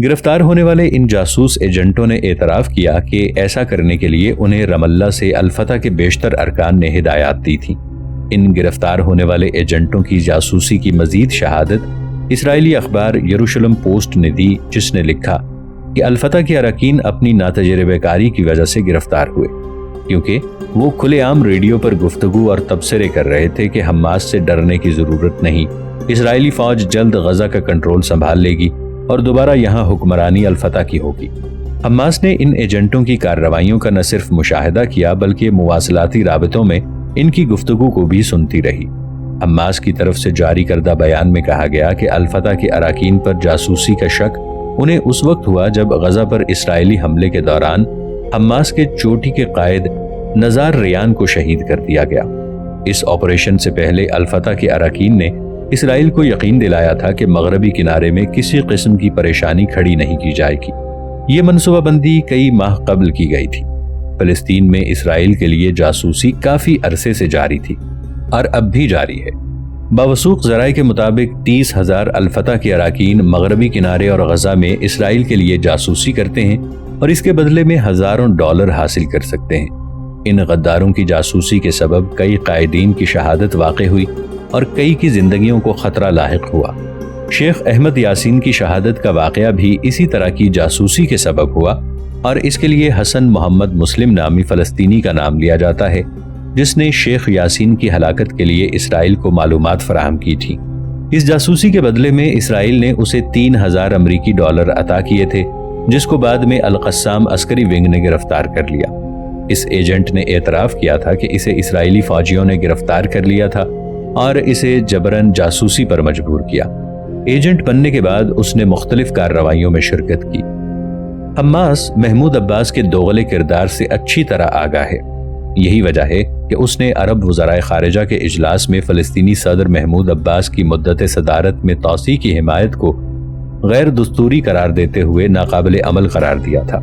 گرفتار ہونے والے ان جاسوس ایجنٹوں نے اعتراف کیا کہ ایسا کرنے کے لیے انہیں رام اللہ سے الفتح کے بیشتر ارکان نے ہدایات دی تھی۔ ان گرفتار ہونے والے ایجنٹوں کی جاسوسی کی مزید شہادت اسرائیلی اخبار یروشلم پوسٹ نے دی، جس نے لکھا کہ الفتح کے اراکین اپنی ناتجربہ کاری کی وجہ سے گرفتار ہوئے، کیونکہ وہ کھلے عام ریڈیو پر گفتگو اور تبصرے کر رہے تھے کہ حماس سے ڈرنے کی ضرورت نہیں، اسرائیلی فوج جلد غزہ کا کنٹرول سنبھال لے گی اور دوبارہ یہاں حکمرانی الفتح کی ہوگی۔ حماس نے ان ایجنٹوں کی کارروائیوں کا نہ صرف مشاہدہ کیا بلکہ مواصلاتی رابطوں میں ان کی گفتگو کو بھی سنتی رہی۔ حماس کی طرف سے جاری کردہ بیان میں کہا گیا کہ الفتح کے اراکین پر جاسوسی کا شک انہیں اس وقت ہوا جب غزہ پر اسرائیلی حملے کے دوران حماس کے چوٹی کے قائد نزار ریان کو شہید کر دیا گیا۔ اس آپریشن سے پہلے الفتح کے اراکین نے اسرائیل کو یقین دلایا تھا کہ مغربی کنارے میں کسی قسم کی پریشانی کھڑی نہیں کی جائے گی۔ یہ منصوبہ بندی کئی ماہ قبل کی گئی تھی۔ فلسطین میں اسرائیل کے لیے جاسوسی کافی عرصے سے جاری تھی اور اب بھی جاری ہے۔ باوثوق ذرائع کے مطابق 30,000 الفتح کے اراکین مغربی کنارے اور غزہ میں اسرائیل کے لیے جاسوسی کرتے ہیں اور اس کے بدلے میں ہزاروں ڈالر حاصل کر سکتے ہیں۔ ان غداروں کی جاسوسی کے سبب کئی قائدین کی شہادت واقع ہوئی اور کئی کی زندگیوں کو خطرہ لاحق ہوا۔ شیخ احمد یاسین کی شہادت کا واقعہ بھی اسی طرح کی جاسوسی کے سبب ہوا اور اس کے لیے حسن محمد مسلم نامی فلسطینی کا نام لیا جاتا ہے، جس نے شیخ یاسین کی ہلاکت کے لیے اسرائیل کو معلومات فراہم کی تھی۔ اس جاسوسی کے بدلے میں اسرائیل نے اسے 3,000 امریکی ڈالر عطا کیے تھے، جس کو بعد میں القسام عسکری ونگ نے گرفتار کر لیا۔ اس ایجنٹ نے اعتراف کیا تھا کہ اسے اسرائیلی فوجیوں نے گرفتار کر لیا تھا اور اسے جبراً جاسوسی پر مجبور کیا۔ ایجنٹ بننے کے بعد اس نے مختلف کارروائیوں میں شرکت کی۔ حماس محمود عباس کے دوغلے کردار سے اچھی طرح آگاہ ہے۔ یہی وجہ ہے کہ اس نے عرب وزرائے خارجہ کے اجلاس میں فلسطینی صدر محمود عباس کی مدت صدارت میں توسیع کی حمایت کو غیر دستوری قرار دیتے ہوئے ناقابل عمل قرار دیا تھا۔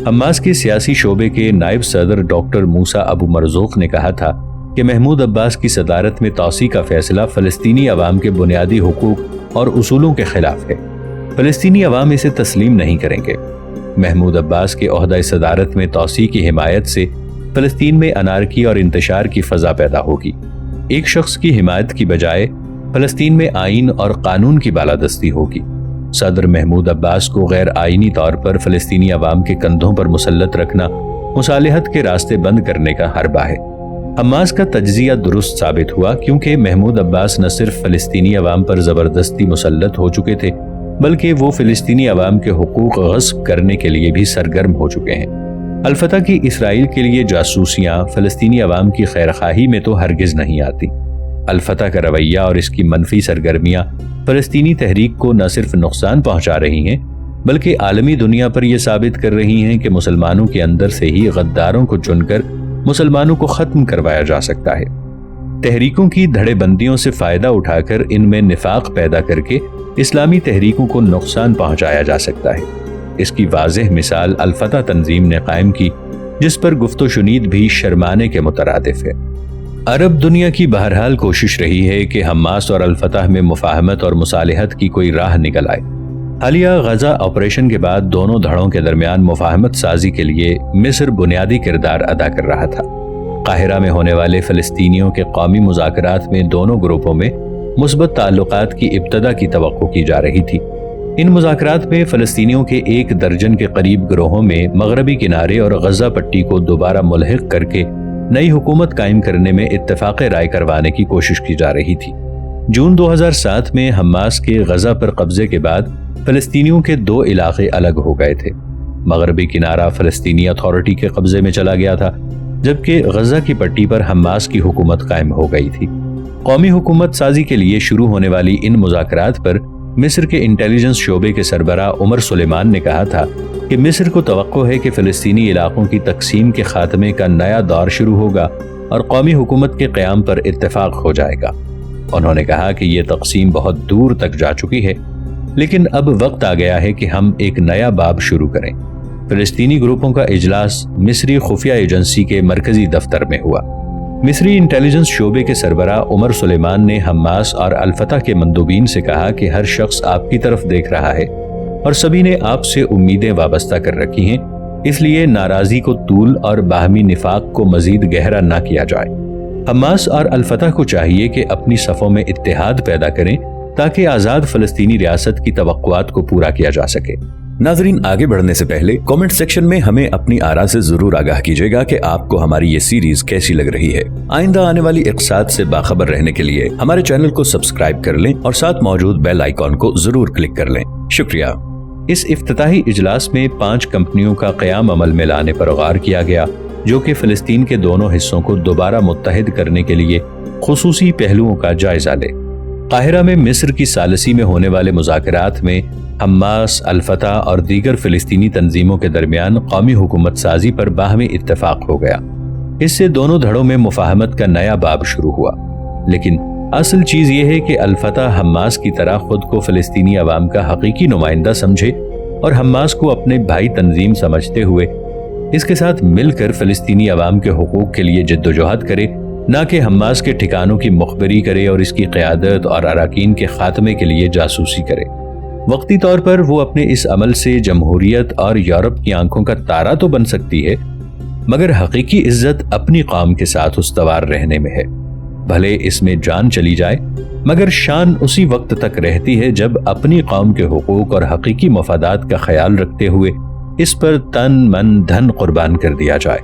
حماس کے سیاسی شعبے کے نائب صدر ڈاکٹر موسیٰ ابو مرزوق نے کہا تھا کہ محمود عباس کی صدارت میں توسیع کا فیصلہ فلسطینی عوام کے بنیادی حقوق اور اصولوں کے خلاف ہے۔ فلسطینی عوام اسے تسلیم نہیں کریں گے۔ محمود عباس کے عہدہ صدارت میں توسیع کی حمایت سے فلسطین میں انارکی اور انتشار کی فضا پیدا ہوگی۔ ایک شخص کی حمایت کی بجائے فلسطین میں آئین اور قانون کی بالادستی ہوگی۔ صدر محمود عباس کو غیر آئینی طور پر فلسطینی عوام کے کندھوں پر مسلط رکھنا مصالحت کے راستے بند کرنے کا حربہ ہے۔ حماس کا تجزیہ درست ثابت ہوا کیونکہ محمود عباس نہ صرف فلسطینی عوام پر زبردستی مسلط ہو چکے تھے بلکہ وہ فلسطینی عوام کے حقوق غصب کرنے کے لیے بھی سرگرم ہو چکے ہیں۔ الفتح کی اسرائیل کے لیے جاسوسیاں فلسطینی عوام کی خیرخواہی میں تو ہرگز نہیں آتی۔ الفتح کا رویہ اور اس کی منفی سرگرمیاں فلسطینی تحریک کو نہ صرف نقصان پہنچا رہی ہیں بلکہ عالمی دنیا پر یہ ثابت کر رہی ہیں کہ مسلمانوں کے اندر سے ہی غداروں کو چن کر مسلمانوں کو ختم کروایا جا سکتا ہے۔ تحریکوں کی دھڑے بندیوں سے فائدہ اٹھا کر ان میں نفاق پیدا کر کے اسلامی تحریکوں کو نقصان پہنچایا جا سکتا ہے۔ اس کی واضح مثال الفتح تنظیم نے قائم کی، جس پر گفت و شنید بھی شرمانے کے مترادف ہے۔ عرب دنیا کی بہرحال کوشش رہی ہے کہ حماس اور الفتح میں مفاہمت اور مصالحت کی کوئی راہ نکل آئے۔ حالیہ غزہ آپریشن کے بعد دونوں دھڑوں کے درمیان مفاہمت سازی کے لیے مصر بنیادی کردار ادا کر رہا تھا۔ قاہرہ میں ہونے والے فلسطینیوں کے قومی مذاکرات میں دونوں گروپوں میں مثبت تعلقات کی ابتدا کی توقع کی جا رہی تھی۔ ان مذاکرات میں فلسطینیوں کے 1 درجن کے قریب گروہوں میں مغربی کنارے اور غزہ پٹی کو دوبارہ ملحق کر کے نئی حکومت قائم کرنے میں اتفاق رائے کروانے کی کوشش کی جا رہی تھی۔ جون 2007 میں حماس کے غزہ پر قبضے کے بعد فلسطینیوں کے 2 علاقے الگ ہو گئے تھے۔ مغربی کنارہ فلسطینی اتھارٹی کے قبضے میں چلا گیا تھا، جبکہ غزہ کی پٹی پر حماس کی حکومت قائم ہو گئی تھی۔ قومی حکومت سازی کے لیے شروع ہونے والی ان مذاکرات پر مصر کے انٹیلیجنس شعبے کے سربراہ عمر سلیمان نے کہا تھا کہ مصر کو توقع ہے کہ فلسطینی علاقوں کی تقسیم کے خاتمے کا نیا دور شروع ہوگا اور قومی حکومت کے قیام پر اتفاق ہو جائے گا۔ انہوں نے کہا کہ یہ تقسیم بہت دور تک جا چکی ہے، لیکن اب وقت آ گیا ہے کہ ہم ایک نیا باب شروع کریں۔ فلسطینی گروپوں کا اجلاس مصری خفیہ ایجنسی کے مرکزی دفتر میں ہوا۔ مصری انٹیلیجنس شعبے کے سربراہ عمر سلیمان نے حماس اور الفتح کے مندوبین سے کہا کہ ہر شخص آپ کی طرف دیکھ رہا ہے۔ اور سبھی نے آپ سے امیدیں وابستہ کر رکھی ہیں، اس لیے ناراضی کو طول اور باہمی نفاق کو مزید گہرا نہ کیا جائے۔ حماس اور الفتح کو چاہیے کہ اپنی صفوں میں اتحاد پیدا کریں تاکہ آزاد فلسطینی ریاست کی توقعات کو پورا کیا جا سکے۔ ناظرین، آگے بڑھنے سے پہلے کامنٹ سیکشن میں ہمیں اپنی آراء سے ضرور آگاہ کیجیے گا کہ آپ کو ہماری یہ سیریز کیسی لگ رہی ہے۔ آئندہ آنے والی اقساط سے باخبر رہنے کے لیے ہمارے چینل کو سبسکرائب کر لیں اور ساتھ موجود بیل آئیکن کو ضرور کلک کر لیں۔ شکریہ۔ اس افتتاحی اجلاس میں 5 کمپنیوں کا قیام عمل میں لانے پر غور کیا گیا، جو کہ فلسطین کے دونوں حصوں کو دوبارہ متحد کرنے کے لیے خصوصی پہلوؤں کا جائزہ لے۔ قاہرہ میں مصر کی ثالثی میں ہونے والے مذاکرات میں حماس، الفتح اور دیگر فلسطینی تنظیموں کے درمیان قومی حکومت سازی پر باہمی اتفاق ہو گیا۔ اس سے دونوں دھڑوں میں مفاہمت کا نیا باب شروع ہوا، لیکن اصل چیز یہ ہے کہ الفتح حماس کی طرح خود کو فلسطینی عوام کا حقیقی نمائندہ سمجھے اور حماس کو اپنے بھائی تنظیم سمجھتے ہوئے اس کے ساتھ مل کر فلسطینی عوام کے حقوق کے لیے جدوجہد کرے، نہ کہ حماس کے ٹھکانوں کی مخبری کرے اور اس کی قیادت اور اراکین کے خاتمے کے لیے جاسوسی کرے۔ وقتی طور پر وہ اپنے اس عمل سے جمہوریت اور یورپ کی آنکھوں کا تارا تو بن سکتی ہے، مگر حقیقی عزت اپنی قوم کے ساتھ استوار رہنے میں ہے۔ بھلے اس میں جان چلی جائے، مگر شان اسی وقت تک رہتی ہے جب اپنی قوم کے حقوق اور حقیقی مفادات کا خیال رکھتے ہوئے اس پر تن من دھن قربان کر دیا جائے۔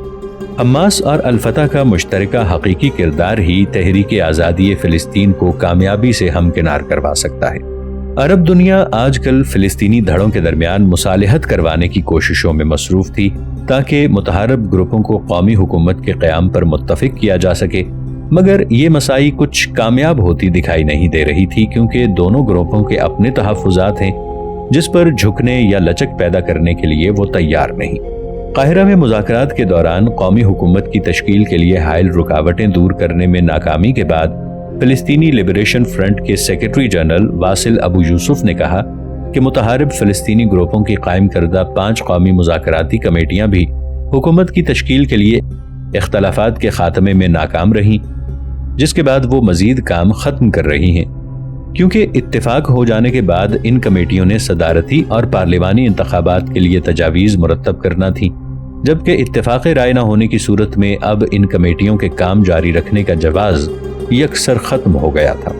حماس اور الفتح کا مشترکہ حقیقی کردار ہی تحریک آزادی فلسطین کو کامیابی سے ہمکنار کروا سکتا ہے۔ عرب دنیا آج کل فلسطینی دھڑوں کے درمیان مصالحت کروانے کی کوششوں میں مصروف تھی تاکہ متحارب گروپوں کو قومی حکومت کے قیام پر متفق کیا جا سکے، مگر یہ مساعی کچھ کامیاب ہوتی دکھائی نہیں دے رہی تھی، کیونکہ دونوں گروپوں کے اپنے تحفظات ہیں جس پر جھکنے یا لچک پیدا کرنے کے لیے وہ تیار نہیں۔ قاہرہ میں مذاکرات کے دوران قومی حکومت کی تشکیل کے لیے حائل رکاوٹیں دور کرنے میں ناکامی کے بعد فلسطینی لبریشن فرنٹ کے سیکرٹری جنرل واصل ابو یوسف نے کہا کہ متحارب فلسطینی گروپوں کی قائم کردہ 5 قومی مذاکراتی کمیٹیاں بھی حکومت کی تشکیل کے لیے اختلافات کے خاتمے میں ناکام رہیں، جس کے بعد وہ مزید کام ختم کر رہی ہیں، کیونکہ اتفاق ہو جانے کے بعد ان کمیٹیوں نے صدارتی اور پارلیمانی انتخابات کے لیے تجاویز مرتب کرنا تھی، جبکہ اتفاق رائے نہ ہونے کی صورت میں اب ان کمیٹیوں کے کام جاری رکھنے کا جواز یکسر ختم ہو گیا تھا۔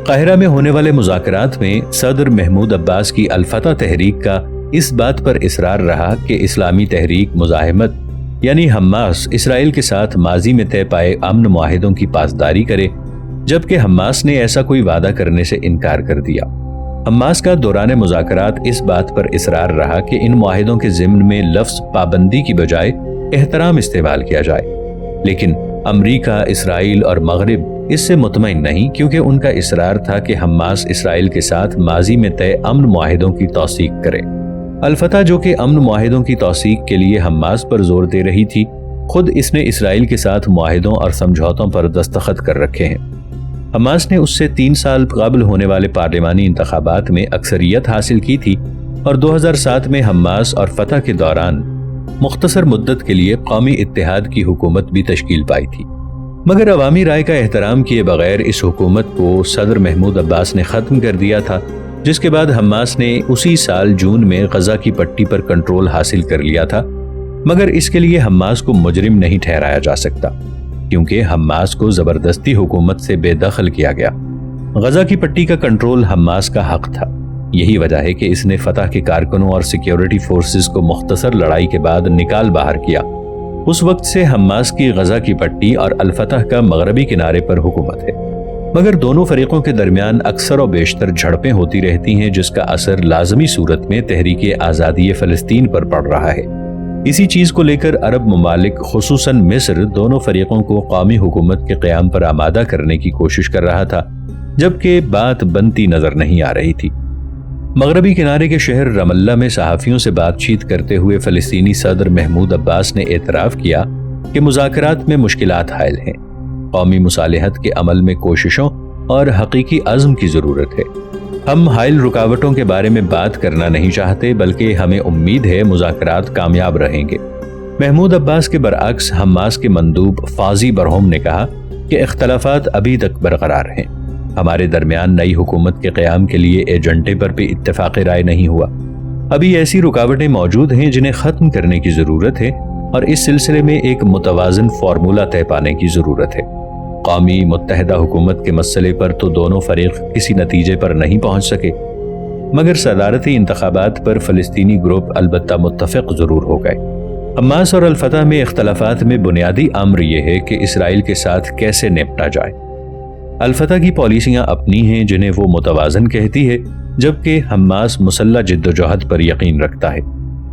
قاہرہ میں ہونے والے مذاکرات میں صدر محمود عباس کی الفتح تحریک کا اس بات پر اصرار رہا کہ اسلامی تحریک مزاحمت یعنی حماس اسرائیل کے ساتھ ماضی میں طے پائے امن معاہدوں کی پاسداری کرے، جبکہ حماس نے ایسا کوئی وعدہ کرنے سے انکار کر دیا۔ حماس کا دوران مذاکرات اس بات پر اصرار رہا کہ ان معاہدوں کے ضمن میں لفظ پابندی کی بجائے احترام استعمال کیا جائے، لیکن امریکہ، اسرائیل اور مغرب اس سے مطمئن نہیں، کیونکہ ان کا اصرار تھا کہ حماس اسرائیل کے ساتھ ماضی میں طے امن معاہدوں کی توثیق کرے۔ الفتح، جو کہ امن معاہدوں کی توثیق کے لیے حماس پر زور دے رہی تھی، خود اس نے اسرائیل کے ساتھ معاہدوں اور سمجھوتوں پر دستخط کر رکھے ہیں۔ حماس نے اس سے 3 سال قبل ہونے والے پارلیمانی انتخابات میں اکثریت حاصل کی تھی اور 2007 میں حماس اور فتح کے دوران مختصر مدت کے لیے قومی اتحاد کی حکومت بھی تشکیل پائی تھی، مگر عوامی رائے کا احترام کیے بغیر اس حکومت کو صدر محمود عباس نے ختم کر دیا تھا، جس کے بعد حماس نے اسی سال جون میں غزہ کی پٹی پر کنٹرول حاصل کر لیا تھا، مگر اس کے لیے حماس کو مجرم نہیں ٹھہرایا جا سکتا، کیونکہ حماس کو زبردستی حکومت سے بے دخل کیا گیا۔ غزہ کی پٹی کا کنٹرول حماس کا حق تھا، یہی وجہ ہے کہ اس نے فتح کے کارکنوں اور سیکیورٹی فورسز کو مختصر لڑائی کے بعد نکال باہر کیا۔ اس وقت سے حماس کی غزہ کی پٹی اور الفتح کا مغربی کنارے پر حکومت ہے، مگر دونوں فریقوں کے درمیان اکثر و بیشتر جھڑپیں ہوتی رہتی ہیں، جس کا اثر لازمی صورت میں تحریک آزادی فلسطین پر پڑ رہا ہے۔ اسی چیز کو لے کر عرب ممالک خصوصاً مصر دونوں فریقوں کو قومی حکومت کے قیام پر آمادہ کرنے کی کوشش کر رہا تھا، جبکہ بات بنتی نظر نہیں آ رہی تھی۔ مغربی کنارے کے شہر رام اللہ میں صحافیوں سے بات چیت کرتے ہوئے فلسطینی صدر محمود عباس نے اعتراف کیا کہ مذاکرات میں مشکلات حائل ہیں، قومی مصالحت کے عمل میں کوششوں اور حقیقی عزم کی ضرورت ہے۔ ہم حائل رکاوٹوں کے بارے میں بات کرنا نہیں چاہتے، بلکہ ہمیں امید ہے مذاکرات کامیاب رہیں گے۔ محمود عباس کے برعکس حماس کے مندوب فاضی برہم نے کہا کہ اختلافات ابھی تک برقرار ہیں، ہمارے درمیان نئی حکومت کے قیام کے لیے ایجنڈے پر بھی اتفاق رائے نہیں ہوا، ابھی ایسی رکاوٹیں موجود ہیں جنہیں ختم کرنے کی ضرورت ہے اور اس سلسلے میں ایک متوازن فارمولہ طے پانے کی ضرورت ہے۔ قومی متحدہ حکومت کے مسئلے پر تو دونوں فریق کسی نتیجے پر نہیں پہنچ سکے، مگر صدارتی انتخابات پر فلسطینی گروپ البتہ متفق ضرور ہو گئے۔ حماس اور الفتح میں اختلافات میں بنیادی امر یہ ہے کہ اسرائیل کے ساتھ کیسے نپٹا جائے۔ الفتح کی پالیسیاں اپنی ہیں جنہیں وہ متوازن کہتی ہے، جبکہ حماس مسلح جدوجہد پر یقین رکھتا ہے۔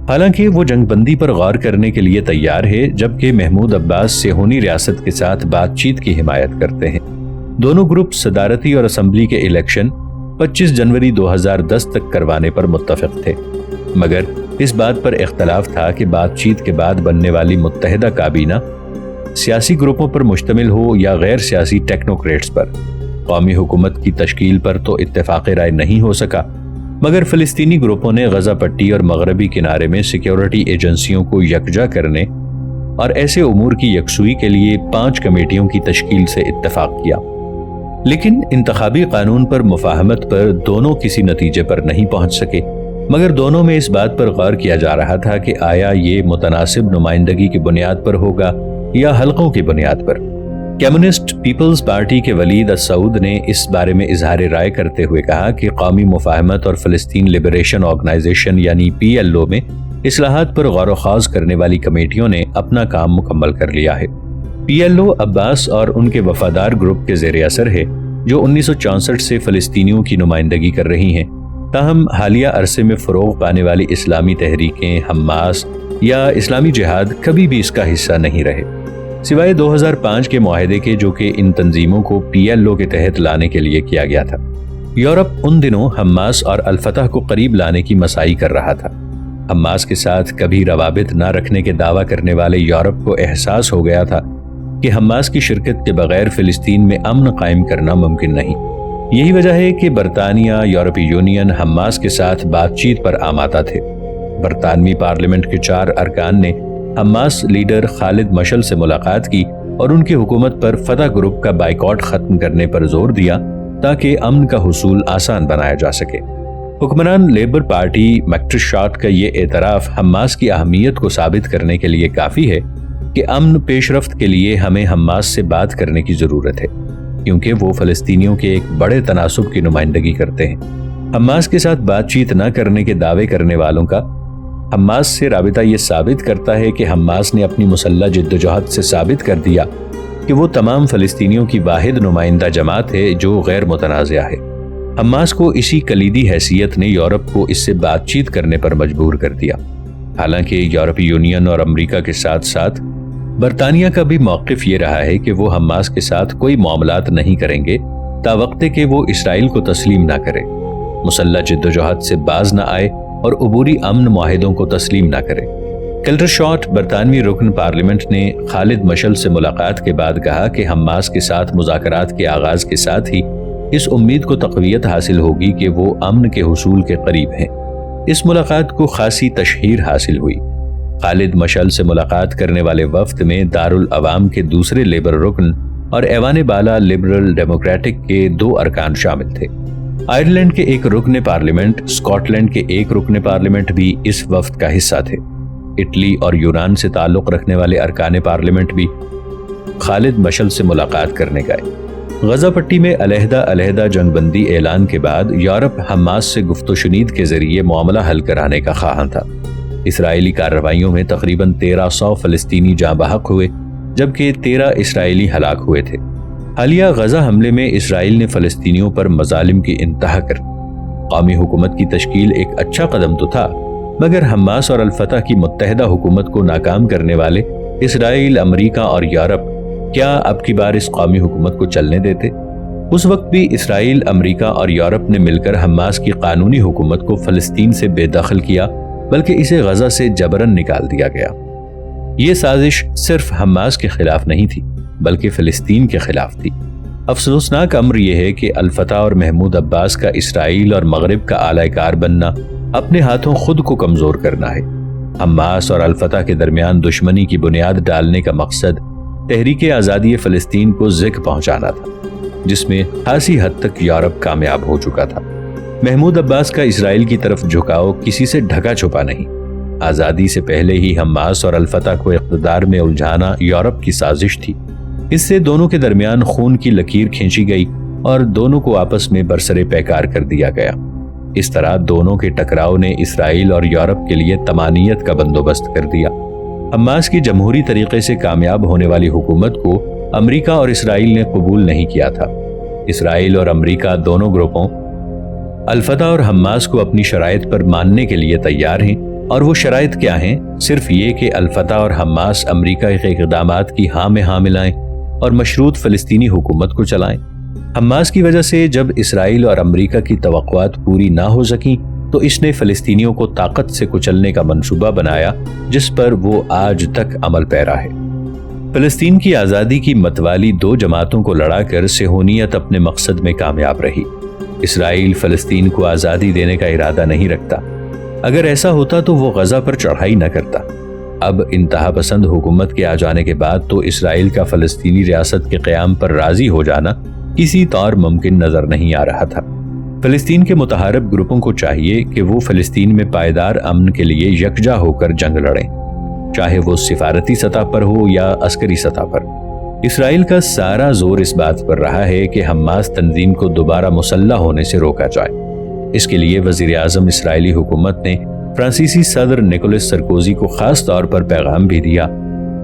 حالانکہ وہ جنگ بندی پر غور کرنے کے لیے تیار ہے، جبکہ محمود عباس صہیونی ریاست کے ساتھ بات چیت کی حمایت کرتے ہیں۔ دونوں گروپ صدارتی اور اسمبلی کے الیکشن 25 جنوری 2010 تک کروانے پر متفق تھے، مگر اس بات پر اختلاف تھا کہ بات چیت کے بعد بننے والی متحدہ کابینہ سیاسی گروپوں پر مشتمل ہو یا غیر سیاسی ٹیکنوکریٹس پر۔ قومی حکومت کی تشکیل پر تو اتفاق رائے نہیں ہو سکا، مگر فلسطینی گروپوں نے غزہ پٹی اور مغربی کنارے میں سیکیورٹی ایجنسیوں کو یکجا کرنے اور ایسے امور کی یکسوئی کے لیے 5 کمیٹیوں کی تشکیل سے اتفاق کیا۔ لیکن انتخابی قانون پر مفاہمت پر دونوں کسی نتیجے پر نہیں پہنچ سکے، مگر دونوں میں اس بات پر غور کیا جا رہا تھا کہ آیا یہ متناسب نمائندگی کی بنیاد پر ہوگا یا حلقوں کی بنیاد پر۔ کمیونسٹ پیپلز پارٹی کے ولید السعود نے اس بارے میں اظہار رائے کرتے ہوئے کہا کہ قومی مفاہمت اور فلسطین لبریشن آرگنائزیشن یعنی PLO میں اصلاحات پر غور و خوض کرنے والی کمیٹیوں نے اپنا کام مکمل کر لیا ہے۔ PLO عباس اور ان کے وفادار گروپ کے زیر اثر ہے، جو 1964 سے فلسطینیوں کی نمائندگی کر رہی ہیں۔ تاہم حالیہ عرصے میں فروغ پانے والی اسلامی تحریکیں، حماس یا اسلامی جہاد کبھی بھی اس کا حصہ نہیں رہے، سوائے 2005 کے معاہدے کے، جو کہ ان تنظیموں کو PLO کے تحت لانے کے لیے کیا گیا تھا۔ یورپ ان دنوں حماس اور الفتح کو قریب لانے کی مساعی کر رہا تھا۔ حماس کے ساتھ کبھی روابط نہ رکھنے کے دعویٰ کرنے والے یورپ کو احساس ہو گیا تھا کہ حماس کی شرکت کے بغیر فلسطین میں امن قائم کرنا ممکن نہیں۔ یہی وجہ ہے کہ برطانیہ، یورپی یونین حماس کے ساتھ بات چیت پر آمادہ تھے۔ برطانوی پارلیمنٹ کے 4 ارکان نے حماس لیڈر خالد مشعل سے ملاقات کی اور ان کی حکومت پر فتح گروپ کا بائیکاٹ ختم کرنے پر زور دیا تاکہ امن کا حصول آسان بنایا جا سکے۔ حکمران لیبر پارٹی میکٹرشاٹ کا یہ اعتراف حماس کی اہمیت کو ثابت کرنے کے لیے کافی ہے کہ امن پیش رفت کے لیے ہمیں حماس سے بات کرنے کی ضرورت ہے، کیونکہ وہ فلسطینیوں کے ایک بڑے تناسب کی نمائندگی کرتے ہیں۔ حماس کے ساتھ بات چیت نہ کرنے کے دعوے کرنے والوں کا حماس سے رابطہ یہ ثابت کرتا ہے کہ حماس نے اپنی مسلح جدوجہد سے ثابت کر دیا کہ وہ تمام فلسطینیوں کی واحد نمائندہ جماعت ہے جو غیر متنازع ہے۔ حماس کو اسی کلیدی حیثیت نے یورپ کو اس سے بات چیت کرنے پر مجبور کر دیا۔ حالانکہ یورپی یونین اور امریکہ کے ساتھ ساتھ برطانیہ کا بھی موقف یہ رہا ہے کہ وہ حماس کے ساتھ کوئی معاملات نہیں کریں گے تاوقتے کہ وہ اسرائیل کو تسلیم نہ کرے، مسلح جدوجہد سے باز نہ آئے اور عبوری امن معاہدوں کو تسلیم نہ کرے۔ کلٹرشاٹ برطانوی رکن پارلیمنٹ نے خالد مشعل سے ملاقات کے بعد کہا کہ حماس کے ساتھ مذاکرات کے آغاز کے ساتھ ہی اس امید کو تقویت حاصل ہوگی کہ وہ امن کے حصول کے قریب ہیں۔ اس ملاقات کو خاصی تشہیر حاصل ہوئی۔ خالد مشعل سے ملاقات کرنے والے وفد میں دارالعوام کے دوسرے لیبر رکن اور ایوان بالا لبرل ڈیموکریٹک کے 2 ارکان شامل تھے۔ آئرلینڈ کے ایک رکن پارلیمنٹ، اسکاٹ لینڈ کے ایک رکن پارلیمنٹ بھی اس وفد کا حصہ تھے۔ اٹلی اور یونان سے تعلق رکھنے والے ارکان پارلیمنٹ بھی خالد مشعل سے ملاقات کرنے گئے۔ غزہ پٹی میں علیحدہ جنگ بندی اعلان کے بعد یورپ حماس سے گفت و شنید کے ذریعے معاملہ حل کرانے کا خواہاں تھا۔ اسرائیلی کارروائیوں میں تقریباً 1300 فلسطینی جاں بحق ہوئے، جبکہ 13 اسرائیلی ہلاک ہوئے تھے۔ حالیہ غزہ حملے میں اسرائیل نے فلسطینیوں پر مظالم کی انتہا کر قومی حکومت کی تشکیل ایک اچھا قدم تو تھا، مگر حماس اور الفتح کی متحدہ حکومت کو ناکام کرنے والے اسرائیل، امریکہ اور یورپ کیا اب کی بار اس قومی حکومت کو چلنے دیتے؟ اس وقت بھی اسرائیل، امریکہ اور یورپ نے مل کر حماس کی قانونی حکومت کو فلسطین سے بے دخل کیا، بلکہ اسے غزہ سے جبراً نکال دیا گیا۔ یہ سازش صرف حماس کے خلاف نہیں تھی، بلکہ فلسطین کے خلاف تھی۔ افسوسناک امر یہ ہے کہ الفتح اور محمود عباس کا اسرائیل اور مغرب کا اعلی کار بننا اپنے ہاتھوں خود کو کمزور کرنا ہے۔ حماس اور الفتح کے درمیان دشمنی کی بنیاد ڈالنے کا مقصد تحریک آزادی فلسطین کو زک پہنچانا تھا، جس میں خاصی حد تک یورپ کامیاب ہو چکا تھا۔ محمود عباس کا اسرائیل کی طرف جھکاؤ کسی سے ڈھکا چھپا نہیں۔ آزادی سے پہلے ہی حماس اور الفتح کو اقتدار میں الجھانا یورپ کی سازش تھی۔ اس سے دونوں کے درمیان خون کی لکیر کھینچی گئی اور دونوں کو آپس میں برسر پیکار کر دیا گیا۔ اس طرح دونوں کے ٹکراؤ نے اسرائیل اور یورپ کے لیے طمانینت کا بندوبست کر دیا۔ حماس کی جمہوری طریقے سے کامیاب ہونے والی حکومت کو امریکہ اور اسرائیل نے قبول نہیں کیا تھا۔ اسرائیل اور امریکہ دونوں گروپوں الفتح اور حماس کو اپنی شرائط پر ماننے کے لیے تیار ہیں، اور وہ شرائط کیا ہیں؟ صرف یہ کہ الفتح اور حماس امریکہ کے اقدامات کی ہاں میں ہاں ملائیں اور مشروط فلسطینی حکومت کو چلائیں۔ حماس کی وجہ سے جب اسرائیل اور امریکہ کی توقعات پوری نہ ہو سکیں تو اس نے فلسطینیوں کو طاقت سے کچلنے کا منصوبہ بنایا، جس پر وہ آج تک عمل پیرا ہے۔ فلسطین کی آزادی کی متوالی دو جماعتوں کو لڑا کر صہیونیت اپنے مقصد میں کامیاب رہی۔ اسرائیل فلسطین کو آزادی دینے کا ارادہ نہیں رکھتا۔ اگر ایسا ہوتا تو وہ غزہ پر چڑھائی نہ کرتا۔ اب انتہا پسند حکومت کے آ جانے کے بعد تو اسرائیل کا فلسطینی ریاست کے قیام پر راضی ہو جانا کسی طور ممکن نظر نہیں آ رہا تھا۔ فلسطین کے متحارب گروپوں کو چاہیے کہ وہ فلسطین میں پائیدار امن کے لیے یکجا ہو کر جنگ لڑیں، چاہے وہ سفارتی سطح پر ہو یا عسکری سطح پر۔ اسرائیل کا سارا زور اس بات پر رہا ہے کہ حماس تنظیم کو دوبارہ مسلح ہونے سے روکا جائے۔ اس کے لیے وزیر اعظم اسرائیلی حکومت نے فرانسیسی صدر نیکولس سرکوزی کو خاص طور پر پیغام بھی دیا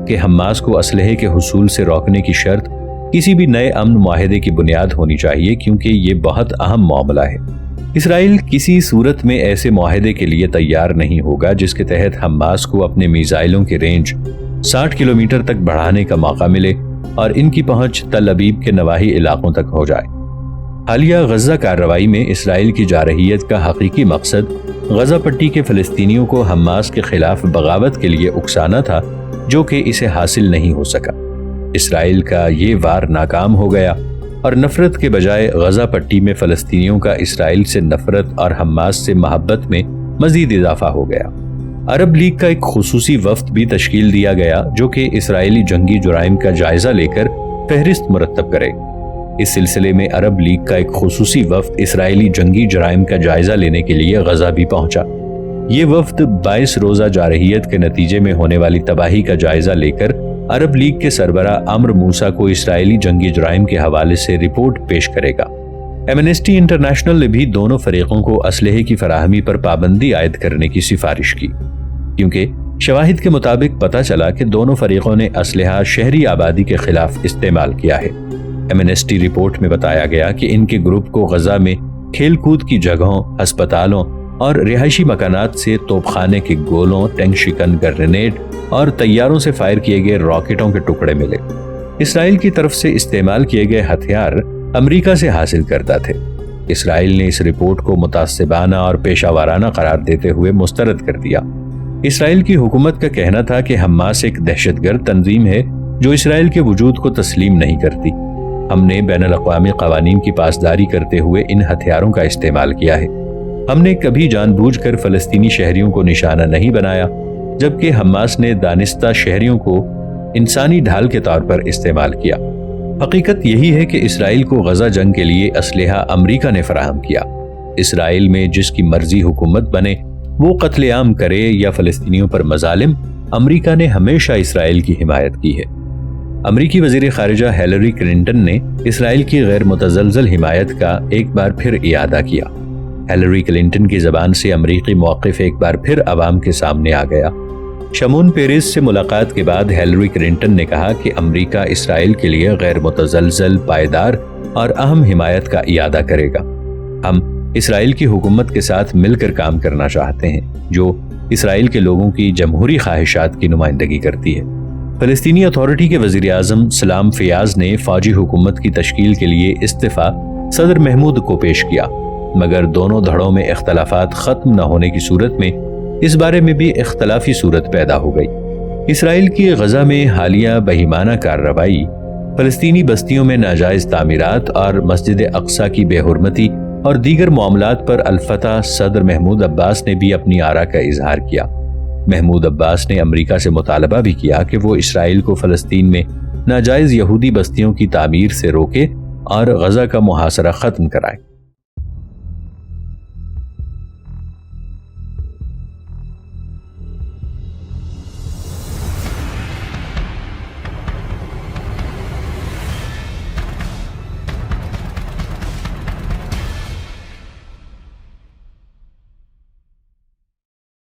کہ حماس کو اسلحے کے حصول سے روکنے کی شرط کسی بھی نئے امن معاہدے کی بنیاد ہونی چاہیے، کیونکہ یہ بہت اہم معاملہ ہے۔ اسرائیل کسی صورت میں ایسے معاہدے کے لیے تیار نہیں ہوگا جس کے تحت حماس کو اپنے میزائلوں کی رینج 60 کلومیٹر تک بڑھانے کا موقع ملے اور ان کی پہنچ تل ابیب کے نواحی علاقوں تک ہو جائے۔ حالیہ غزہ کارروائی میں اسرائیل کی جارحیت کا حقیقی مقصد غزہ پٹی کے فلسطینیوں کو حماس کے خلاف بغاوت کے لیے اکسانا تھا، جو کہ اسے حاصل نہیں ہو سکا۔ اسرائیل کا یہ وار ناکام ہو گیا اور نفرت کے بجائے غزہ پٹی میں فلسطینیوں کا اسرائیل سے نفرت اور حماس سے محبت میں مزید اضافہ ہو گیا۔ عرب لیگ کا ایک خصوصی وفد بھی تشکیل دیا گیا جو کہ اسرائیلی جنگی جرائم کا جائزہ لے کر فہرست مرتب کرے۔ اس سلسلے میں عرب لیگ کا ایک خصوصی وفد اسرائیلی جنگی جرائم کا جائزہ لینے کے لیے غزہ بھی پہنچا۔ یہ وفد 22 روزہ جارحیت کے نتیجے میں ہونے والی تباہی کا جائزہ لے کر عرب لیگ کے سربراہ عمرو موسیٰ کو اسرائیلی جنگی جرائم کے حوالے سے رپورٹ پیش کرے گا۔ ایمنسٹی انٹرنیشنل نے بھی دونوں فریقوں کو اسلحے کی فراہمی پر پابندی عائد کرنے کی سفارش کی، کیونکہ شواہد کے مطابق پتہ چلا کہ دونوں فریقوں نے اسلحہ شہری آبادی کے خلاف استعمال کیا ہے۔ ایمنسٹی رپورٹ میں بتایا گیا کہ ان کے گروپ کو غزہ میں کھیل کود کی جگہوں، ہسپتالوں اور رہائشی مکانات سے توپ خانے کے گولوں، ٹینک شکن گرینیڈ اور طیاروں سے فائر کیے گئے راکٹوں کے ٹکڑے ملے۔ اسرائیل کی طرف سے استعمال کیے گئے ہتھیار امریکہ سے حاصل کردہ تھے۔ اسرائیل نے اس رپورٹ کو متعصبانہ اور پیشہ ورانہ قرار دیتے ہوئے مسترد کر دیا۔ اسرائیل کی حکومت کا کہنا تھا کہ حماس ایک دہشت گرد تنظیم ہے جو اسرائیل کے وجود کو تسلیم نہیں کرتی۔ ہم نے بین الاقوامی قوانین کی پاسداری کرتے ہوئے ان ہتھیاروں کا استعمال کیا ہے۔ ہم نے کبھی جان بوجھ کر فلسطینی شہریوں کو نشانہ نہیں بنایا، جبکہ حماس نے دانستہ شہریوں کو انسانی ڈھال کے طور پر استعمال کیا۔ حقیقت یہی ہے کہ اسرائیل کو غزہ جنگ کے لیے اسلحہ امریکہ نے فراہم کیا۔ اسرائیل میں جس کی مرضی حکومت بنے، وہ قتل عام کرے یا فلسطینیوں پر مظالم، امریکہ نے ہمیشہ اسرائیل کی حمایت کی ہے۔ امریکی وزیر خارجہ ہیلری کلنٹن نے اسرائیل کی غیر متزلزل حمایت کا ایک بار پھر اعادہ کیا۔ ہیلری کلنٹن کی زبان سے امریکی موقف ایک بار پھر عوام کے سامنے آ گیا۔ شمون پیریز سے ملاقات کے بعد ہیلری کلنٹن نے کہا کہ امریکہ اسرائیل کے لیے غیر متزلزل، پائیدار اور اہم حمایت کا اعادہ کرے گا۔ ہم اسرائیل کی حکومت کے ساتھ مل کر کام کرنا چاہتے ہیں جو اسرائیل کے لوگوں کی جمہوری خواہشات کی نمائندگی کرتی ہے۔ فلسطینی اتھارٹی کے وزیر اعظم سلام فیاض نے فوجی حکومت کی تشکیل کے لیے استعفیٰ صدر محمود کو پیش کیا، مگر دونوں دھڑوں میں اختلافات ختم نہ ہونے کی صورت میں اس بارے میں بھی اختلافی صورت پیدا ہو گئی۔ اسرائیل کی غزہ میں حالیہ بہیمانہ کارروائی، فلسطینی بستیوں میں ناجائز تعمیرات اور مسجد اقصیٰ کی بے حرمتی اور دیگر معاملات پر الفتح صدر محمود عباس نے بھی اپنی آرا کا اظہار کیا۔ محمود عباس نے امریکہ سے مطالبہ بھی کیا کہ وہ اسرائیل کو فلسطین میں ناجائز یہودی بستیوں کی تعمیر سے روکے اور غزہ کا محاصرہ ختم کرائے۔